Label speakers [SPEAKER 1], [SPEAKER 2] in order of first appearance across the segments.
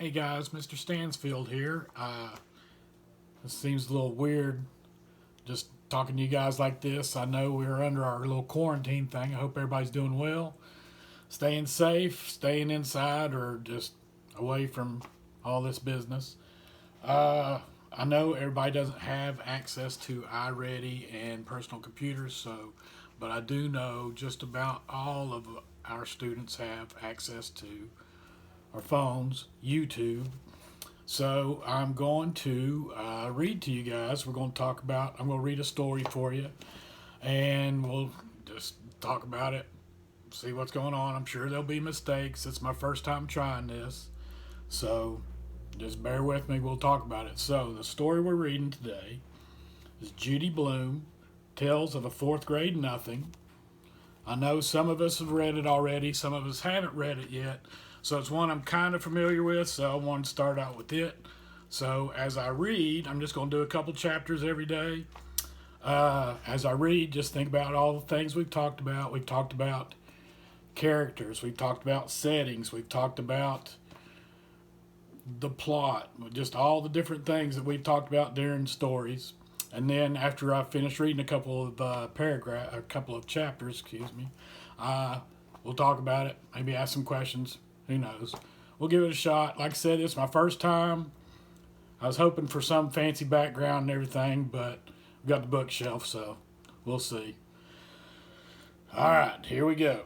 [SPEAKER 1] Hey guys, Mr. Stansfield here. This seems a little weird just talking to you guys like this. I know we're under our little quarantine thing. I hope everybody's doing well, staying safe, staying inside, or just away from all this business. I know everybody doesn't have access to iReady and personal computers, but I do know just about all of our students have access to our phones, YouTube. So I'm going to read to you guys. I'm going to read a story for you, and we'll just talk about it, see what's going on. I'm sure there'll be mistakes. It's my first time trying this. So just bear with me. We'll talk about it. So the story we're reading today is Judy Blume, Tales of a Fourth Grade Nothing. I know some of us have read it already. Some of us haven't read it yet. So it's one I'm kind of familiar with, so I want to start out with it. So as I read, I'm just going to do a couple chapters every day. As I read, just think about all the things we've talked about. We've talked about characters. We've talked about settings. We've talked about the plot. Just all the different things that we've talked about during stories. And then after I finish reading a couple of chapters, we'll talk about it. Maybe ask some questions. Who knows? We'll give it a shot. Like I said, it's my first time. I was hoping for some fancy background and everything, but we've got the bookshelf, so we'll see. All right, here we go.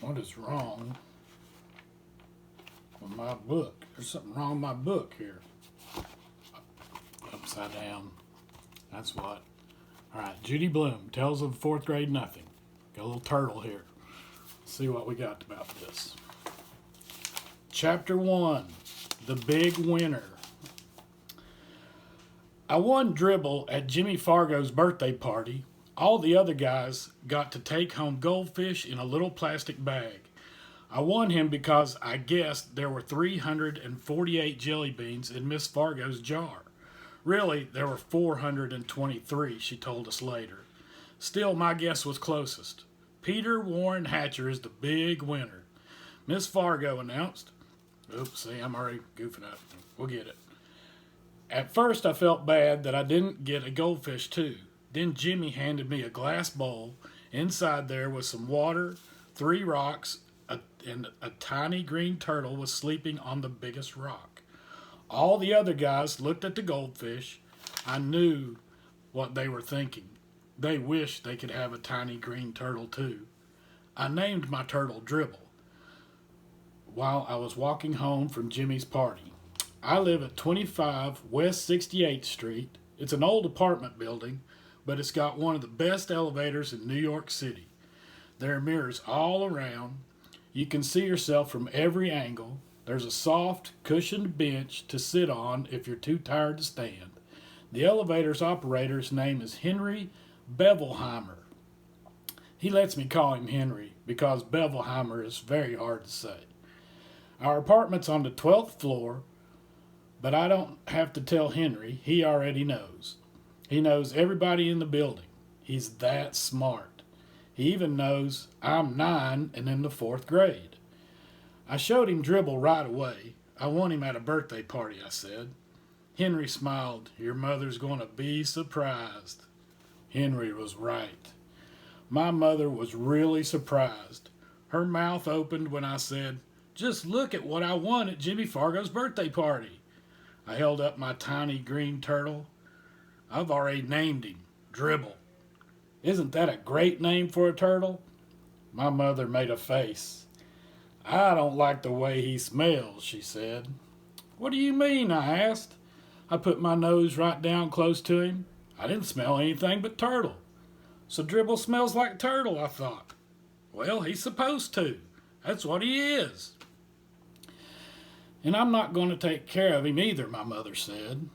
[SPEAKER 1] What is wrong with my book? There's something wrong with my book here. Upside down. That's what. All right, Judy Blume, Tales of Fourth Grade Nothing. Got a little turtle here. See what we got about this. Chapter 1, The Big Winner. I won dribble at Jimmy Fargo's birthday party. All the other guys got to take home goldfish in a little plastic bag. I won him because I guessed there were 348 jelly beans in Miss Fargo's jar. Really, there were 423, she told us later. Still, my guess was closest. Peter Warren Hatcher is the big winner, Miss Fargo announced. Oops, see, I'm already goofing up. We'll get it. At first, I felt bad that I didn't get a goldfish, too. Then Jimmy handed me a glass bowl. Inside there was some water, 3 rocks, and a tiny green turtle was sleeping on the biggest rock. All the other guys looked at the goldfish. I knew what they were thinking. They wished they could have a tiny green turtle too. I named my turtle Dribble while I was walking home from Jimmy's party. I live at 25 West 68th Street. It's an old apartment building, but it's got one of the best elevators in New York City. There are mirrors all around. You can see yourself from every angle. There's a soft, cushioned bench to sit on if you're too tired to stand. The elevator's operator's name is Henry Bevelheimer. He lets me call him Henry because Bevelheimer is very hard to say. Our apartment's on the 12th floor, but I don't have to tell Henry. He already knows. He knows everybody in the building. He's that smart. He even knows I'm 9 and in the 4th grade. I showed him Dribble right away. I won him at a birthday party, I said. Henry smiled. Your mother's going to be surprised. Henry was right. My mother was really surprised. Her mouth opened when I said, just look at what I won at Jimmy Fargo's birthday party. I held up my tiny green turtle. I've already named him, Dribble. Isn't that a great name for a turtle? My mother made a face. I don't like the way he smells, she said. What do you mean? I asked. I put my nose right down close to him. I didn't smell anything but turtle. So Dribble smells like turtle, I thought. Well, he's supposed to. That's what he is. And I'm not going to take care of him either, my mother said.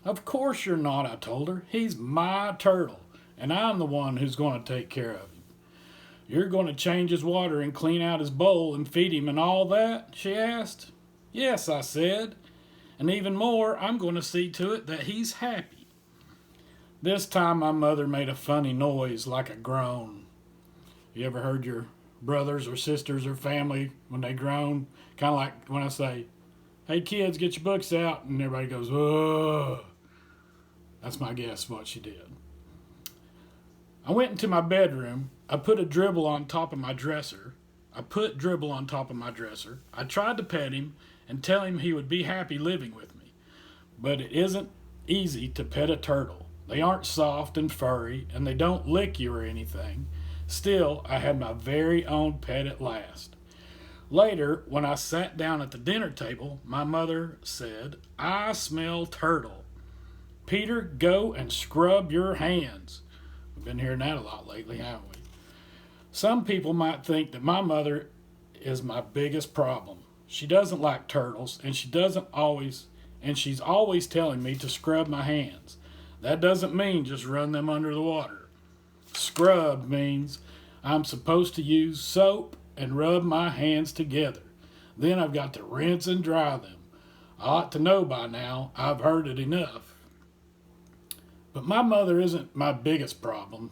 [SPEAKER 1] Of course you're not, I told her. He's my turtle, and I'm the one who's going to take care of him. You're going to change his water and clean out his bowl and feed him and all that? She asked. Yes, I said. And even more, I'm going to see to it that he's happy. This time my mother made a funny noise like a groan. You ever heard your brothers or sisters or family when they grown. Kind of like when I say, "Hey kids, get your books out," and everybody goes, "Oh." That's my guess what she did. I went into my bedroom. I put Dribble on top of my dresser. I tried to pet him and tell him he would be happy living with me. But it isn't easy to pet a turtle. They aren't soft and furry, and they don't lick you or anything. Still, I had my very own pet at last. Later, when I sat down at the dinner table, my mother said, "I smell turtle. Peter, go and scrub your hands." We've been hearing that a lot lately, haven't we? Some people might think that my mother is my biggest problem. She doesn't like turtles, and she's always telling me to scrub my hands. That doesn't mean just run them under the water. Scrub means I'm supposed to use soap and rub my hands together. Then I've got to rinse and dry them. I ought to know by now. I've heard it enough. But my mother isn't my biggest problem.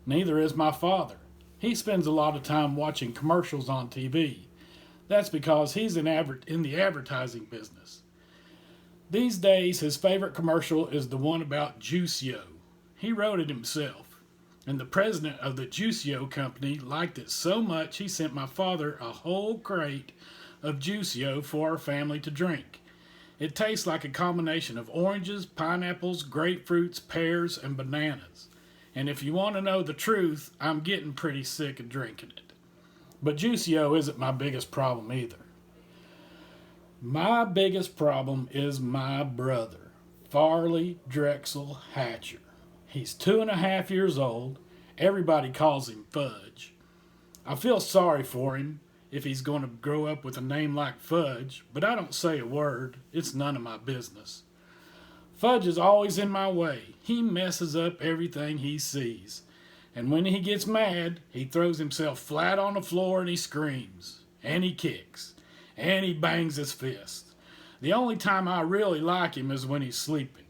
[SPEAKER 1] Neither is my father. He spends a lot of time watching commercials on TV. That's because he's in the advertising business. These days, his favorite commercial is the one about Juicio. He wrote it himself, and the president of the Juicio company liked it so much he sent my father a whole crate of Juicio for our family to drink. It tastes like a combination of oranges, pineapples, grapefruits, pears, and bananas. And if you want to know the truth, I'm getting pretty sick of drinking it. But Juicio isn't my biggest problem either. My biggest problem is my brother, Farley Drexel Hatcher. He's 2.5 years old. Everybody calls him Fudge. I feel sorry for him if he's going to grow up with a name like Fudge, but I don't say a word. It's none of my business. Fudge is always in my way. He messes up everything he sees. And when he gets mad, he throws himself flat on the floor and he screams. And he kicks. And he bangs his fist. The only time I really like him is when he's sleeping.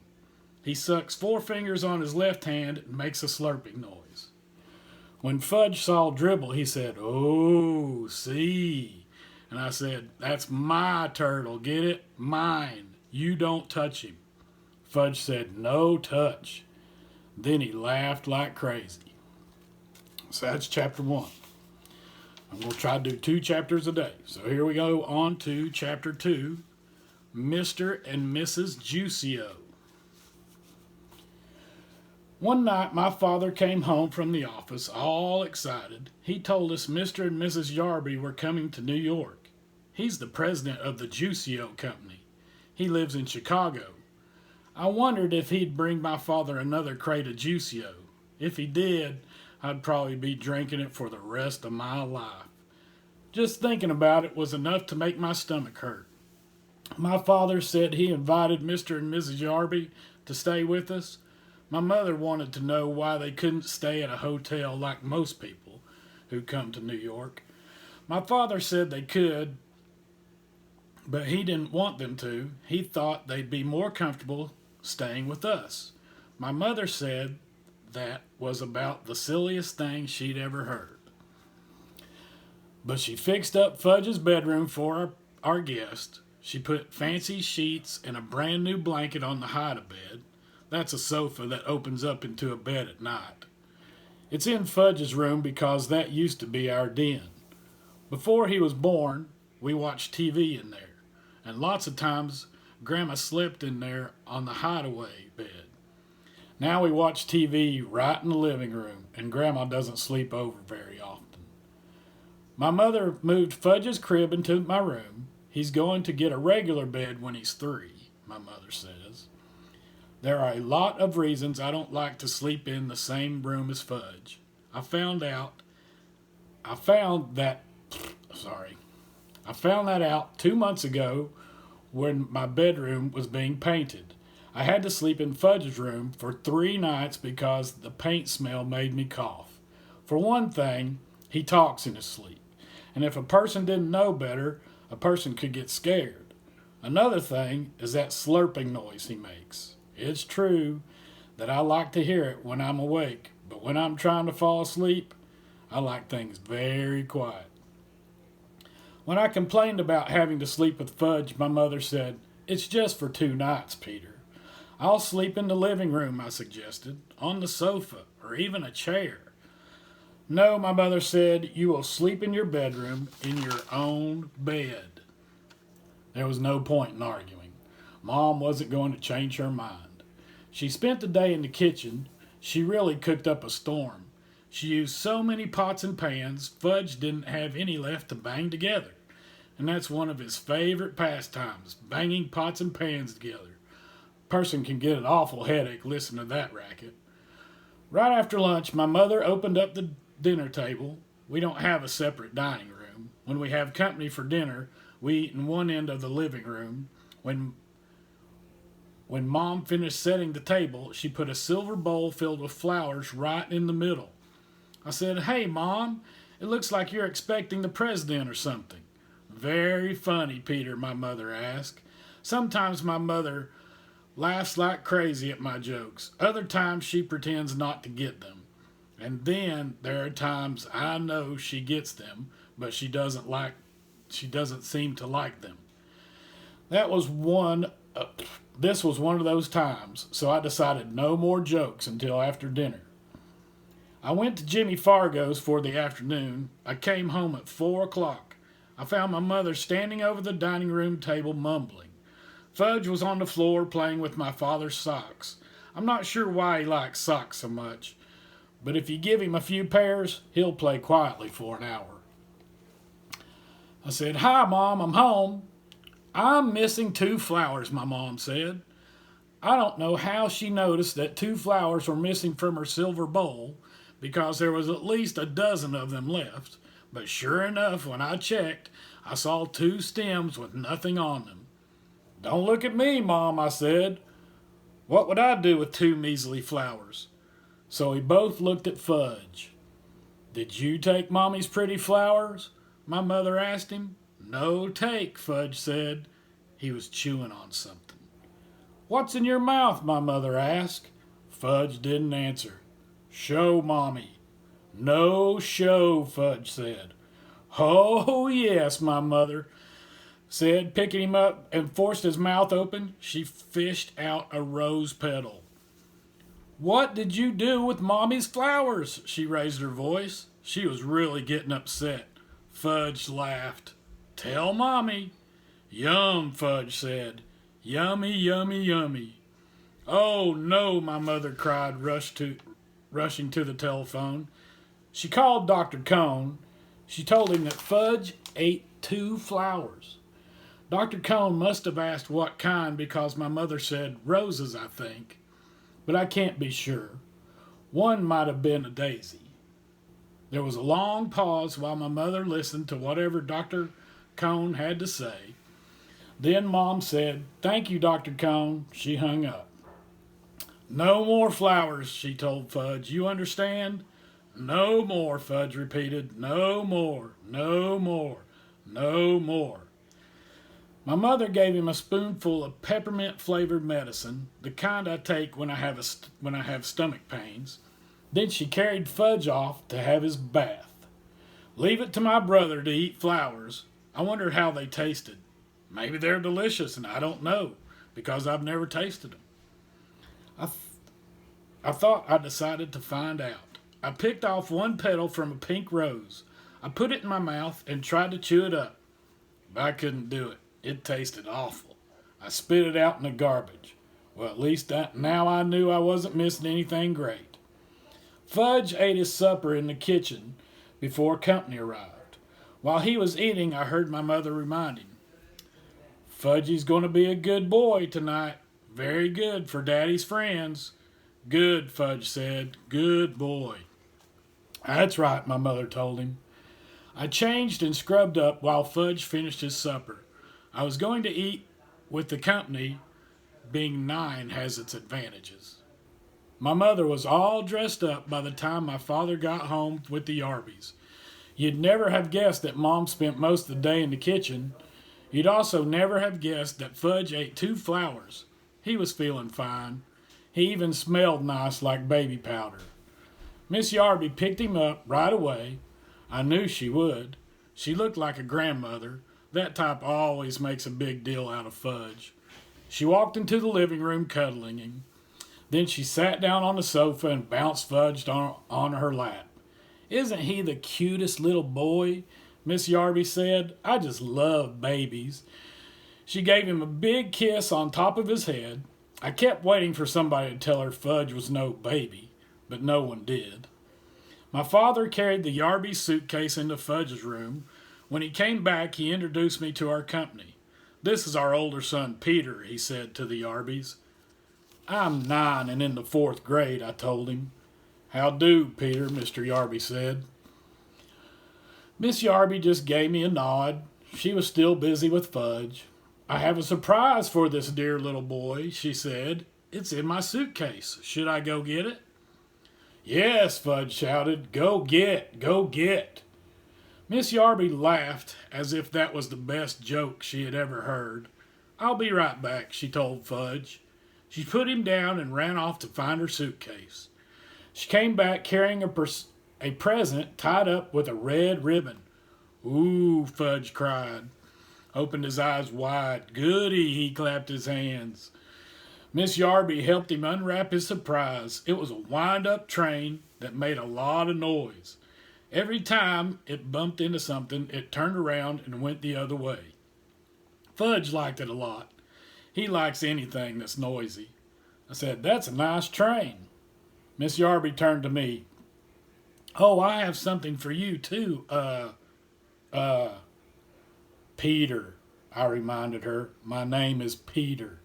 [SPEAKER 1] He sucks 4 fingers on his left hand and makes a slurping noise. When Fudge saw Dribble, he said, "Oh, see." And I said, "That's my turtle, get it? Mine. You don't touch him." Fudge said, "No touch." Then he laughed like crazy. So that's chapter 1. I'm going to try to do 2 chapters a day. So here we go on to chapter 2, Mr. and Mrs. Juicio. One night my father came home from the office all excited. He told us Mr. and Mrs. Yarby were coming to New York. He's the president of the Juicio company. He lives in Chicago. I wondered if he'd bring my father another crate of Juicio. If he did, I'd probably be drinking it for the rest of my life. Just thinking about it was enough to make my stomach hurt. My father said he invited Mr. and Mrs. Yarby to stay with us. My mother wanted to know why they couldn't stay at a hotel like most people who come to New York. My father said they could, but he didn't want them to. He thought they'd be more comfortable staying with us. My mother said that was about the silliest thing she'd ever heard. But she fixed up Fudge's bedroom for our guest. She put fancy sheets and a brand new blanket on the hide-a-bed. That's a sofa that opens up into a bed at night. It's in Fudge's room because that used to be our den. Before he was born, we watched TV in there, and lots of times Grandma slept in there on the hideaway bed. Now we watch TV right in the living room, and Grandma doesn't sleep over very often. My mother moved Fudge's crib into my room. He's going to get a regular bed when he's 3, my mother says. There are a lot of reasons I don't like to sleep in the same room as Fudge. I found that out 2 months ago when my bedroom was being painted. I had to sleep in Fudge's room for 3 nights because the paint smell made me cough. For one thing, he talks in his sleep. And if a person didn't know better, a person could get scared. Another thing is that slurping noise he makes. It's true that I like to hear it when I'm awake, but when I'm trying to fall asleep, I like things very quiet. When I complained about having to sleep with Fudge, my mother said, "It's just for 2 nights, Peter. I'll sleep in the living room," I suggested, "on the sofa, or even a chair." "No," my mother said, "you will sleep in your bedroom, in your own bed." There was no point in arguing. Mom wasn't going to change her mind. She spent the day in the kitchen. She really cooked up a storm. She used so many pots and pans, Fudge didn't have any left to bang together. And that's one of his favorite pastimes, banging pots and pans together. A person can get an awful headache listening to that racket. Right after lunch, my mother opened up the dinner table. We don't have a separate dining room. When we have company for dinner, we eat in one end of the living room. When Mom finished setting the table, she put a silver bowl filled with flowers right in the middle. I said, "Hey, Mom, it looks like you're expecting the president or something." "Very funny, Peter," my mother asked. Sometimes my mother laughs like crazy at my jokes. Other times she pretends not to get them. And then there are times I know she gets them, but she doesn't seem to like them. That was one This was one of those times, so I decided no more jokes until after dinner. I went to Jimmy Fargo's for the afternoon. I came home at 4 o'clock. I found my mother standing over the dining room table mumbling. Fudge was on the floor playing with my father's socks. I'm not sure why he likes socks so much, but if you give him a few pairs, he'll play quietly for an hour. I said, "Hi, Mom, I'm home." "I'm missing 2 flowers," my mom said. I don't know how she noticed that 2 flowers were missing from her silver bowl, because there was at least a dozen of them left, but sure enough, when I checked, I saw 2 stems with nothing on them. "Don't look at me, Mom," I said. "What would I do with 2 measly flowers?" So we both looked at Fudge. "Did you take Mommy's pretty flowers?" my mother asked him. "No take," Fudge said. He was chewing on something. "What's in your mouth?" my mother asked. Fudge didn't answer. "Show Mommy." "No show," Fudge said. "Oh, yes," my mother said, picking him up and forced his mouth open. She fished out a rose petal. "What did you do with Mommy's flowers?" She raised her voice. She was really getting upset. Fudge laughed. "Tell Mommy." "Yum," Fudge said. "Yummy, yummy, yummy." "Oh, no," my mother cried, rushing to the telephone. She called Dr. Cone. She told him that Fudge ate 2 flowers. Dr. Cone must have asked what kind, because my mother said roses, I think. But I can't be sure. One might have been a daisy. There was a long pause while my mother listened to whatever Dr. Cone had to say. Then Mom said, "Thank you, Dr. Cone." She hung up. "No more flowers," she told Fudge. "You understand?" "No more," Fudge repeated. "No more, no more, no more." My mother gave him a spoonful of peppermint-flavored medicine, the kind I take when I have stomach pains. Then she carried Fudge off to have his bath. Leave it to my brother to eat flowers. I wondered how they tasted. Maybe they're delicious, and I don't know, because I've never tasted them. I thought I decided to find out. I picked off one petal from a pink rose. I put it in my mouth and tried to chew it up, but I couldn't do it. It tasted awful. I spit it out in the garbage. Well, at least now I knew I wasn't missing anything great. Fudge ate his supper in the kitchen before company arrived. While he was eating, I heard my mother remind him, "Fudgy's going to be a good boy tonight. Very good for Daddy's friends." "Good," Fudge said. "Good boy." "That's right," my mother told him. I changed and scrubbed up while Fudge finished his supper. I was going to eat with the company. Being 9 has its advantages. My mother was all dressed up by the time my father got home with the Yarbys. You'd never have guessed that Mom spent most of the day in the kitchen. You'd also never have guessed that Fudge ate 2 flowers. He was feeling fine. He even smelled nice like baby powder. Miss Yarby picked him up right away. I knew she would. She looked like a grandmother. That type always makes a big deal out of Fudge. She walked into the living room cuddling him. Then she sat down on the sofa and bounced Fudge on her lap. "Isn't he the cutest little boy?" Miss Yarby said. "I just love babies." She gave him a big kiss on top of his head. I kept waiting for somebody to tell her Fudge was no baby, but no one did. My father carried the Yarby suitcase into Fudge's room. When he came back, he introduced me to our company. "This is our older son, Peter," he said to the Yarbys. "I'm 9 and in the 4th grade," I told him. "How do, Peter," Mr. Yarby said. Miss Yarby just gave me a nod. She was still busy with Fudge. "I have a surprise for this dear little boy," she said. "It's in my suitcase. Should I go get it?" "Yes," Fudge shouted. "Go get, go get." Miss Yarby laughed as if that was the best joke she had ever heard. "I'll be right back," she told Fudge. She put him down and ran off to find her suitcase. She came back carrying a present tied up with a red ribbon. "Ooh," Fudge cried. Opened his eyes wide. "Goody," he clapped his hands. Miss Yarby helped him unwrap his surprise. It was a wind-up train that made a lot of noise. Every time it bumped into something, it turned around and went the other way. Fudge liked it a lot. He likes anything that's noisy. I said, "That's a nice train." Miss Yarby turned to me. "Oh, I have something for you, too. Peter," I reminded her. "My name is Peter."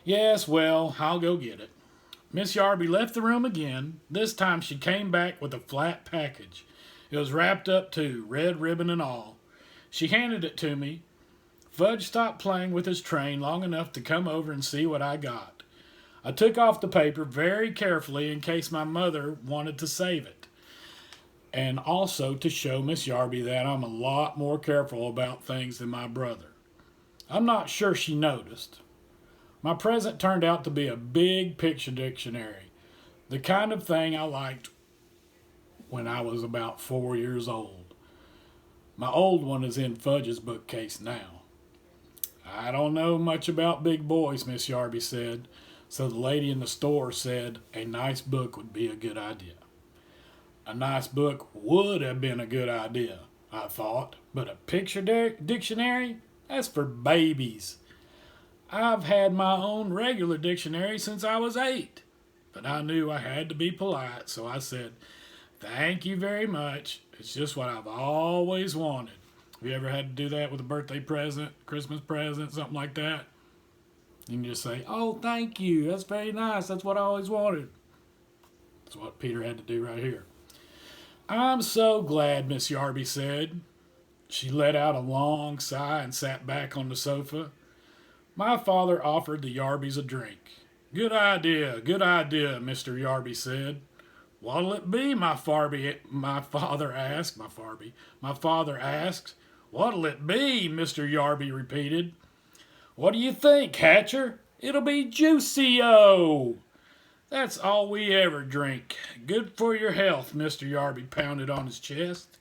[SPEAKER 1] "Yes, well, I'll go get it." Miss Yarby left the room again. This time she came back with a flat package. It was wrapped up too, red ribbon and all. She handed it to me. Fudge stopped playing with his train long enough to come over and see what I got. I took off the paper very carefully in case my mother wanted to save it, and also to show Miss Yarby that I'm a lot more careful about things than my brother. I'm not sure she noticed. My present turned out to be a big picture dictionary, the kind of thing I liked when I was about 4 years old. My old one is in Fudge's bookcase now. "I don't know much about big boys," Miss Yarby said, so the lady in the store said a nice book would be a good idea. A nice book would have been a good idea, I thought, but a picture dictionary? That's for babies. I've had my own regular dictionary since I was 8, but I knew I had to be polite, so I said, "Thank you very much. It's just what I've always wanted." Have you ever had to do that with a birthday present, Christmas present, something like that? You can just say, "Oh, thank you. That's very nice. That's what I always wanted." That's what Peter had to do right here. "I'm so glad," Miss Yarby said. She let out a long sigh and sat back on the sofa. My father offered the Yarbys a drink. Good idea, Mr. Yarby said. "What'll it be?" my father asked. My father asked. "What'll it be?" Mr. Yarby repeated. "What do you think, Hatcher? It'll be Juicy-O." "That's all we ever drink. Good for your health," Mr. Yarby pounded on his chest.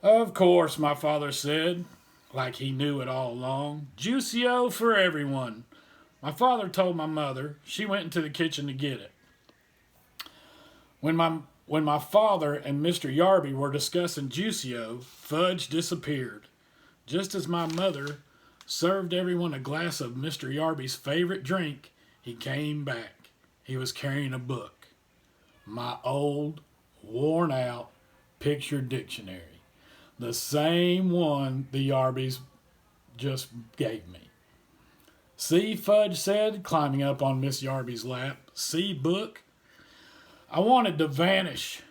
[SPEAKER 1] "Of course," my father said, like he knew it all along. "Juicy-O for everyone." My father told my mother. She went into the kitchen to get it. When my father and Mr. Yarby were discussing Juicy-O, Fudge disappeared. Just as my mother served everyone a glass of Mr. Yarby's favorite drink, he came back. He was carrying a book. My old, worn-out picture dictionary. The same one the Yarbys just gave me. "See," Fudge said, climbing up on Miss Yarby's lap. "See, book?" I wanted to vanish.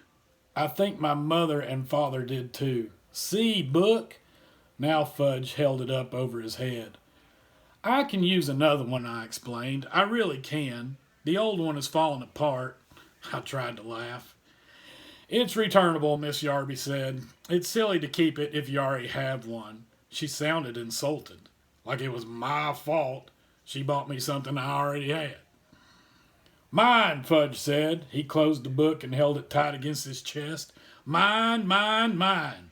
[SPEAKER 1] I think my mother and father did too. "See, book?" Now Fudge held it up over his head. "I can use another one," I explained. "I really can. The old one is falling apart." I tried to laugh. "It's returnable," Miss Yarby said. "It's silly to keep it if you already have one." She sounded insulted, like it was my fault she bought me something I already had. Mine, Fudge said. He closed the book and held it tight against his chest. Mine, mine, mine.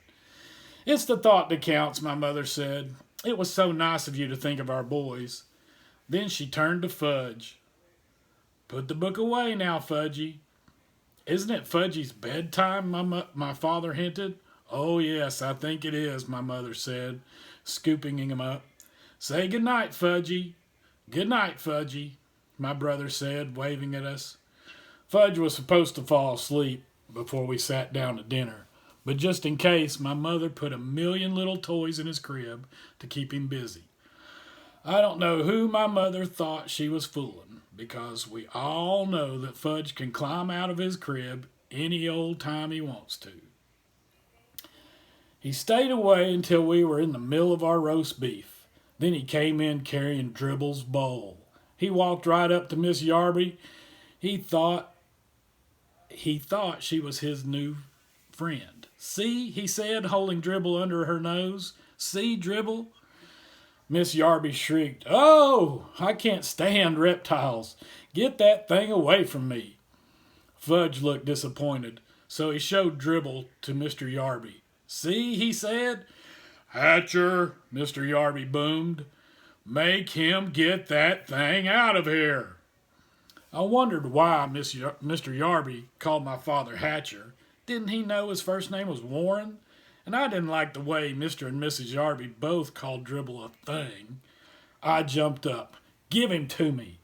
[SPEAKER 1] It's the thought that counts, my mother said. It was so nice of you to think of our boys. Then she turned to Fudge. Put the book away now, Fudgy. Isn't it Fudgy's bedtime, my father hinted. Oh, yes, I think it is, my mother said, scooping him up. Say good night, Fudgy. Good night, Fudgy, my brother said, waving at us. Fudge was supposed to fall asleep before we sat down to dinner, but just in case, my mother put 1,000,000 little toys in his crib to keep him busy. I don't know who my mother thought she was fooling, because we all know that Fudge can climb out of his crib any old time he wants to. He stayed away until we were in the middle of our roast beef. Then he came in carrying Dribble's bowl. He walked right up to Miss Yarby. He thought she was his new friend. See, he said, holding Dribble under her nose. See, Dribble? Miss Yarby shrieked, Oh, I can't stand reptiles. Get that thing away from me. Fudge looked disappointed, so he showed Dribble to Mr. Yarby. See, he said. Hatcher, Mr. Yarby boomed. Make him get that thing out of here. I wondered why Mr. Yarby called my father Hatcher. Didn't he know his first name was Warren? And I didn't like the way Mr. and Mrs. Yarby both called Dribble a thing. I jumped up. Give him to me,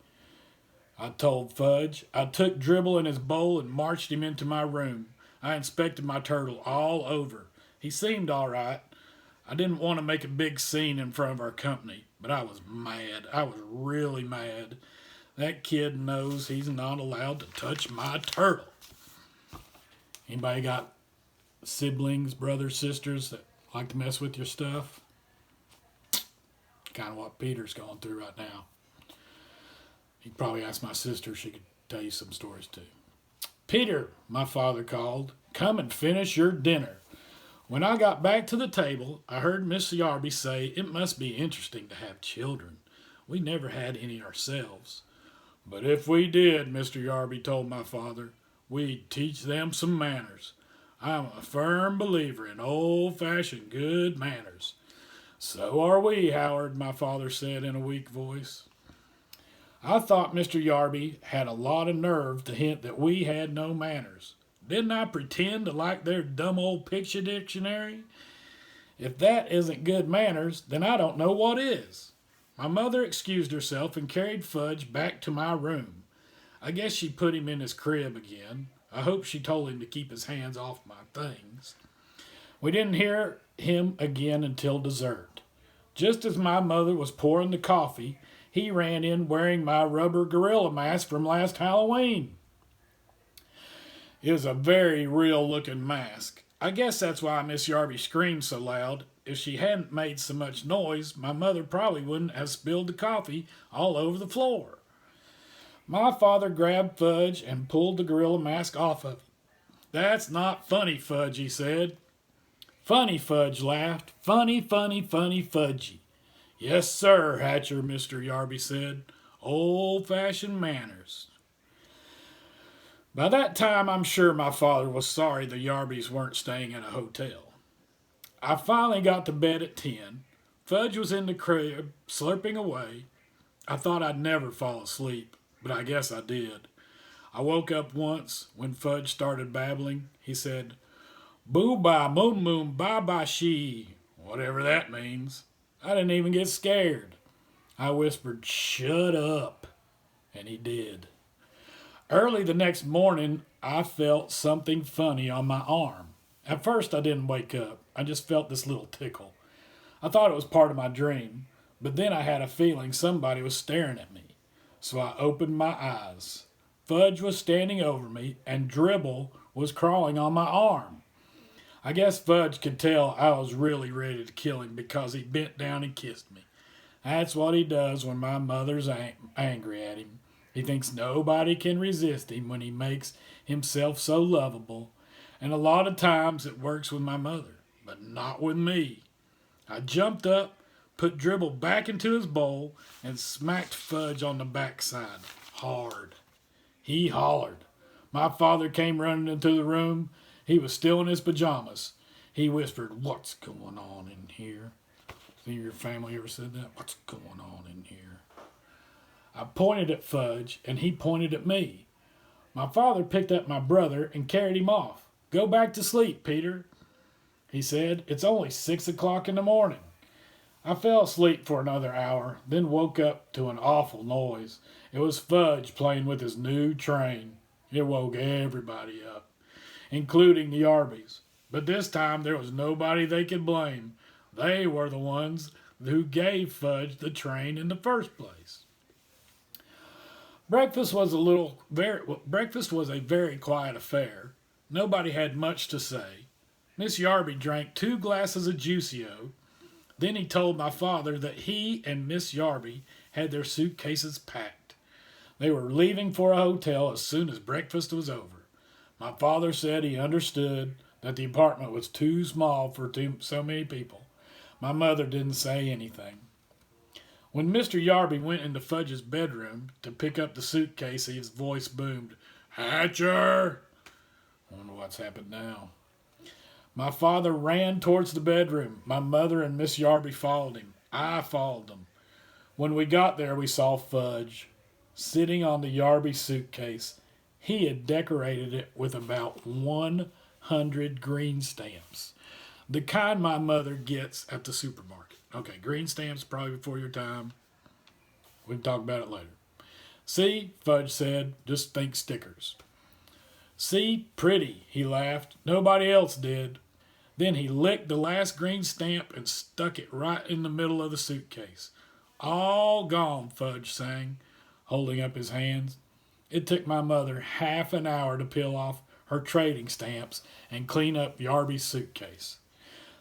[SPEAKER 1] I told Fudge. I took Dribble in his bowl and marched him into my room. I inspected my turtle all over. He seemed all right. I didn't want to make a big scene in front of our company, but I was mad. I was really mad. That kid knows he's not allowed to touch my turtle. Anybody got siblings, brothers, sisters that like to mess with your stuff? Kind of what Peter's going through right now. He'd probably ask my sister. She could tell you some stories too. Peter, my father called, come and finish your dinner. When I got back to the table, I heard Miss Yarby say it must be interesting to have children. We never had any ourselves. But if we did, Mr. Yarby told my father, we'd teach them some manners. I'm a firm believer in old-fashioned good manners. So are we, Howard, my father said in a weak voice. I thought Mr. Yarby had a lot of nerve to hint that we had no manners. Didn't I pretend to like their dumb old picture dictionary? If that isn't good manners, then I don't know what is. My mother excused herself and carried Fudge back to my room. I guess she put him in his crib again. I hope she told him to keep his hands off my things. We didn't hear him again until dessert. Just as my mother was pouring the coffee, he ran in wearing my rubber gorilla mask from last Halloween. It was a very real-looking mask. I guess that's why Miss Yarby screamed so loud. If she hadn't made so much noise, my mother probably wouldn't have spilled the coffee all over the floor. My father grabbed Fudge and pulled the gorilla mask off of him. That's not funny, Fudge, he said. Funny, Fudge laughed. Funny, funny, funny, Fudgy. Yes, sir, Hatcher, Mr. Yarby said. Old-fashioned manners. By that time, I'm sure my father was sorry the Yarbys weren't staying in a hotel. I finally got to bed at 10. Fudge was in the crib, slurping away. I thought I'd never fall asleep, but I guess I did. I woke up once when Fudge started babbling. He said, Boo-ba, moon-moon, ba-ba-she, whatever that means. I didn't even get scared. I whispered, Shut up, and he did. Early the next morning, I felt something funny on my arm. At first, I didn't wake up. I just felt this little tickle. I thought it was part of my dream, but then I had a feeling somebody was staring at me. So I opened my eyes. Fudge was standing over me, and Dribble was crawling on my arm. I guess Fudge could tell I was really ready to kill him because he bent down and kissed me. That's what he does when my mother's angry at him. He thinks nobody can resist him when he makes himself so lovable. And a lot of times it works with my mother, but not with me. I jumped up, put Dribble back into his bowl, and smacked Fudge on the backside hard. He hollered. My father came running into the room. He was still in his pajamas. He whispered, "What's going on in here?" See, your family ever said that? What's going on in here? I pointed at Fudge, and he pointed at me. My father picked up my brother and carried him off. "Go back to sleep, Peter," he said. "It's only 6 o'clock in the morning." I fell asleep for another hour, then woke up to an awful noise. It was Fudge playing with his new train. It woke everybody up, including the Yarbies. But this time there was nobody they could blame. They were the ones who gave Fudge the train in the first place. Breakfast was a very quiet affair. Nobody had much to say. Miss Yarby drank 2 glasses of Juicio. Then he told my father that he and Miss Yarby had their suitcases packed. They were leaving for a hotel as soon as breakfast was over. My father said he understood that the apartment was too small for so many people. My mother didn't say anything. When Mr. Yarby went into Fudge's bedroom to pick up the suitcase, his voice boomed, "Hatcher!" I wonder what's happened now. My father ran towards the bedroom. My mother and Miss Yarby followed him. I followed them. When we got there, we saw Fudge sitting on the Yarby suitcase. He had decorated it with about 100 green stamps. The kind my mother gets at the supermarket. Okay, green stamps probably before your time. We can talk about it later. "See," Fudge said, "just think stickers." "See, pretty," he laughed. "Nobody else did." Then he licked the last green stamp and stuck it right in the middle of the suitcase. "All gone," Fudge sang, holding up his hands. It took my mother half an hour to peel off her trading stamps and clean up Yarby's suitcase.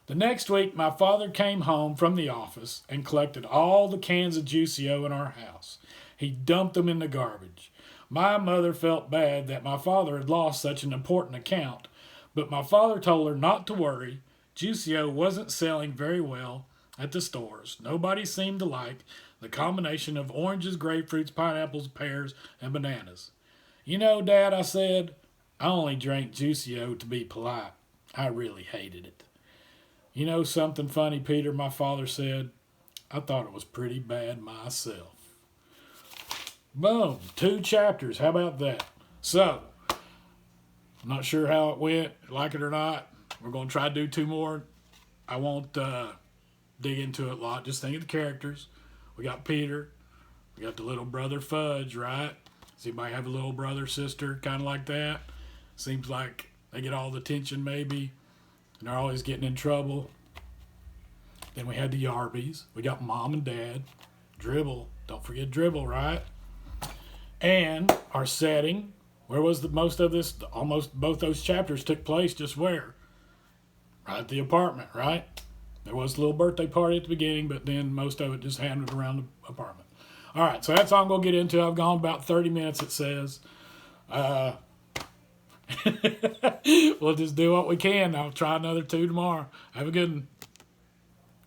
[SPEAKER 1] The next week, my father came home from the office and collected all the cans of Juicio in our house. He dumped them in the garbage. My mother felt bad that my father had lost such an important account, but my father told her not to worry. Juicio wasn't selling very well at the stores. Nobody seemed to like the combination of oranges, grapefruits, pineapples, pears, and bananas. "You know, Dad," I said, "I only drank Juicio to be polite. I really hated it." "You know something funny, Peter," my father said. "I thought it was pretty bad myself." Boom, 2 chapters. How about that? So, I'm not sure how it went, like it or not. We're going to try to do 2 more. I won't dig into it a lot. Just think of the characters. We got Peter. We got the little brother Fudge, right? Does anybody have a little brother, sister, kind of like that? Seems like they get all the attention maybe, and they're always getting in trouble. Then we had the Yarbies. We got Mom and Dad. Dribble. Don't forget Dribble, right? And our setting. Where was the most of this? Almost both those chapters took place just where? Right at the apartment, right? There was a little birthday party at the beginning, but then most of it just happened around the apartment. All right, so that's all I'm going to get into. I've gone about 30 minutes, it says. We'll just do what we can. I'll try another 2 tomorrow. Have a good one.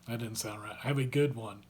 [SPEAKER 1] That didn't sound right. Have a good one.